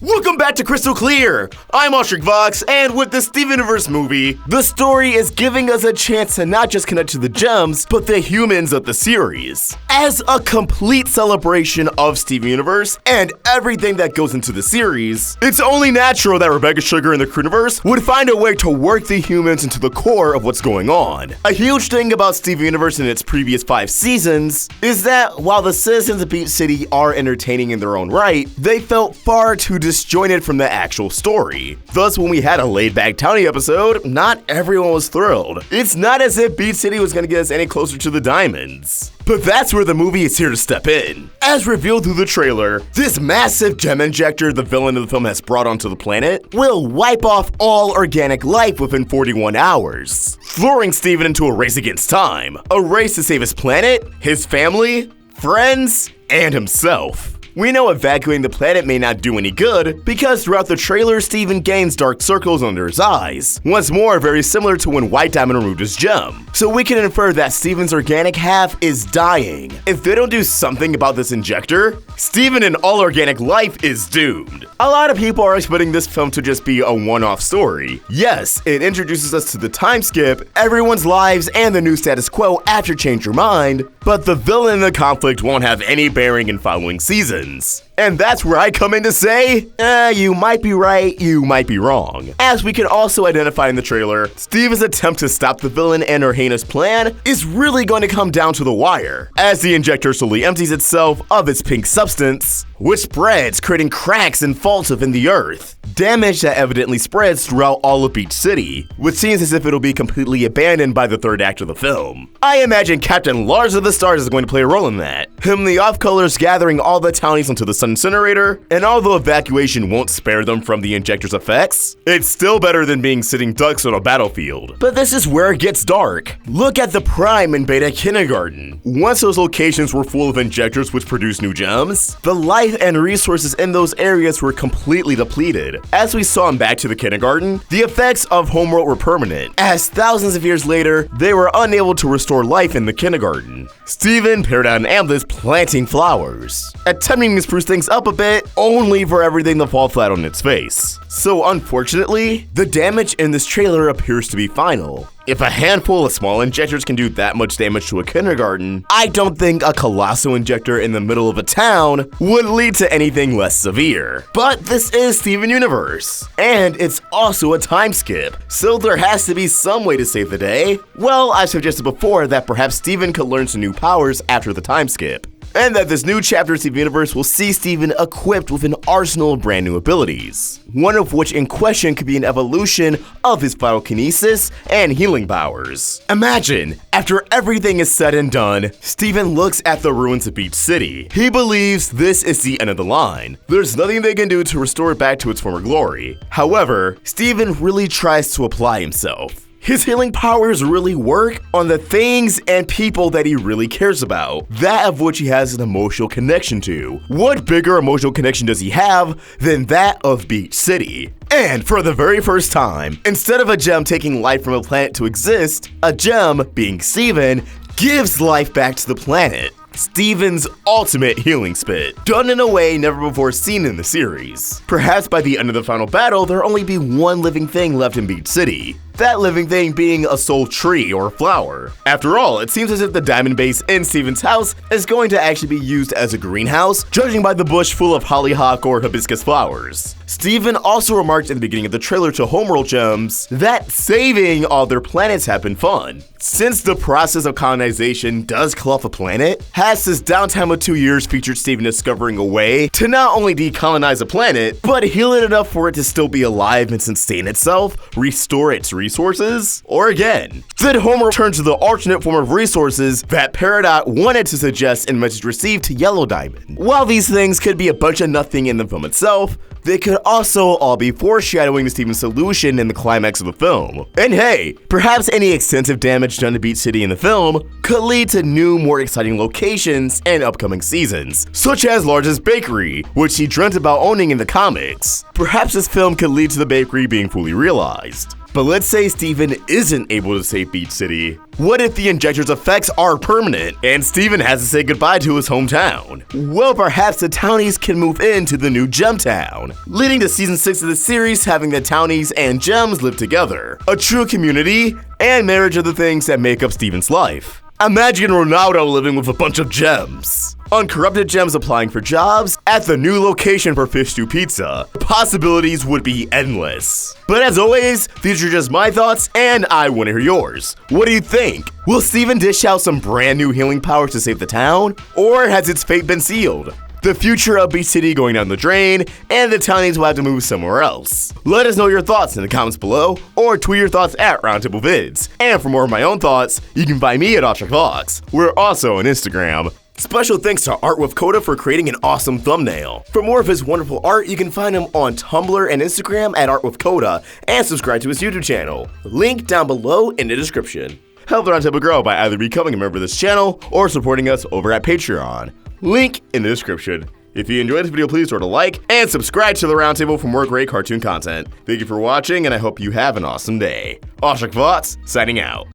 Welcome back to Crystal Clear! I'm Ostrich Vox, and with the Steven Universe movie, the story is giving us a chance to not just connect to the gems, but the humans of the series. As a complete celebration of Steven Universe and everything that goes into the series, it's only natural that Rebecca Sugar and the Crewniverse would find a way to work the humans into the core of what's going on. A huge thing about Steven Universe in its previous 5 seasons is that while the citizens of Beach City are entertaining in their own right, they felt far too disjointed from the actual story. Thus, when we had a laid-back Townie episode, not everyone was thrilled. It's not as if Beach City was gonna get us any closer to the diamonds. But that's where the movie is here to step in. As revealed through the trailer, this massive gem injector the villain of the film has brought onto the planet will wipe off all organic life within 41 hours, throwing Steven into a race against time. A race to save his planet, his family, friends, and himself. We know evacuating the planet may not do any good, because throughout the trailer, Steven gains dark circles under his eyes, once more very similar to when White Diamond removed his gem. So we can infer that Steven's organic half is dying. If they don't do something about this injector, Steven and all organic life is doomed. A lot of people are expecting this film to just be a one-off story. Yes, it introduces us to the time skip, everyone's lives, and the new status quo after Change Your Mind, but the villain in the conflict won't have any bearing in following seasons. And that's where I come in to say, you might be right, you might be wrong. As we can also identify in the trailer, Steven's attempt to stop the villain and her heinous plan is really going to come down to the wire, as the injector slowly empties itself of its pink substance, which spreads, creating cracks and faults within the earth. Damage that evidently spreads throughout all of Beach City, which seems as if it'll be completely abandoned by the third act of the film. I imagine Captain Lars of the Stars is going to play a role in that. Him and the off-colors gathering all the townies onto the Sun Incinerator, and although evacuation won't spare them from the injector's effects, it's still better than being sitting ducks on a battlefield. But this is where it gets dark. Look at the Prime and Beta Kindergarten. Once those locations were full of injectors which produce new gems, the life and resources in those areas were completely depleted. As we saw in Back to the Kindergarten, the effects of Homeworld were permanent, as thousands of years later, they were unable to restore life in the kindergarten. Steven paired out an Amethyst planting flowers, attempting to spruce things up a bit, only for everything to fall flat on its face. So unfortunately, the damage in this trailer appears to be final. If a handful of small injectors can do that much damage to a kindergarten, I don't think a colossal injector in the middle of a town would lead to anything less severe. But this is Steven Universe, and it's also a time skip, so there has to be some way to save the day. Well, I suggested before that perhaps Steven could learn some new powers after the time skip, and that this new chapter of Steven Universe will see Steven equipped with an arsenal of brand new abilities, one of which in question could be an evolution of his pyrokinesis and healing powers. Imagine, after everything is said and done, Steven looks at the ruins of Beach City. He believes this is the end of the line. There's nothing they can do to restore it back to its former glory. However, Steven really tries to apply himself. His healing powers really work on the things and people that he really cares about, that of which he has an emotional connection to. What bigger emotional connection does he have than that of Beach City? And for the very first time, instead of a gem taking life from a planet to exist, a gem, being Steven, gives life back to the planet. Steven's ultimate healing spit, done in a way never before seen in the series. Perhaps by the end of the final battle, there'll only be one living thing left in Beach City. That living thing being a soul tree or flower. After all, it seems as if the diamond base in Steven's house is going to actually be used as a greenhouse, judging by the bush full of hollyhock or hibiscus flowers. Steven also remarked at the beginning of the trailer to Homeworld Gems that saving all their planets have been fun. Since the process of colonization does kill off a planet, has this downtime of 2 years featured Steven discovering a way to not only decolonize a planet, but heal it enough for it to still be alive and sustain itself, restore its resources? Or again, did Homer turn to the alternate form of resources that Peridot wanted to suggest in message received to Yellow Diamond? While these things could be a bunch of nothing in the film itself, they could also all be foreshadowing to Steven's solution in the climax of the film. And hey, perhaps any extensive damage done to Beach City in the film could lead to new, more exciting locations and upcoming seasons, such as Lars' Bakery, which he dreamt about owning in the comics. Perhaps this film could lead to the bakery being fully realized. But let's say Steven isn't able to save Beach City. What if the injector's effects are permanent and Steven has to say goodbye to his hometown? Well, perhaps the townies can move into the new Gemtown, leading to season 6 of the series having the townies and gems live together. A true community and marriage are the things that make up Steven's life. Imagine Ronaldo living with a bunch of gems. Uncorrupted gems applying for jobs at the new location for Fish Stew Pizza. Possibilities would be endless. But as always, these are just my thoughts and I want to hear yours. What do you think? Will Steven dish out some brand new healing powers to save the town? Or has its fate been sealed? The future of Beach City going down the drain, and the townies will have to move somewhere else. Let us know your thoughts in the comments below, or tweet your thoughts at Roundtable Vids. And for more of my own thoughts, you can find me at OstricVox. We're also on Instagram. Special thanks to Art with Coda for creating an awesome thumbnail. For more of his wonderful art, you can find him on Tumblr and Instagram at Art with Coda, and subscribe to his YouTube channel. Link down below in the description. Help the Roundtable grow by either becoming a member of this channel or supporting us over at Patreon. Link in the description. If you enjoyed this video, please throw it a like and subscribe to the Roundtable for more great cartoon content. Thank you for watching, and I hope you have an awesome day. OstricVox signing out.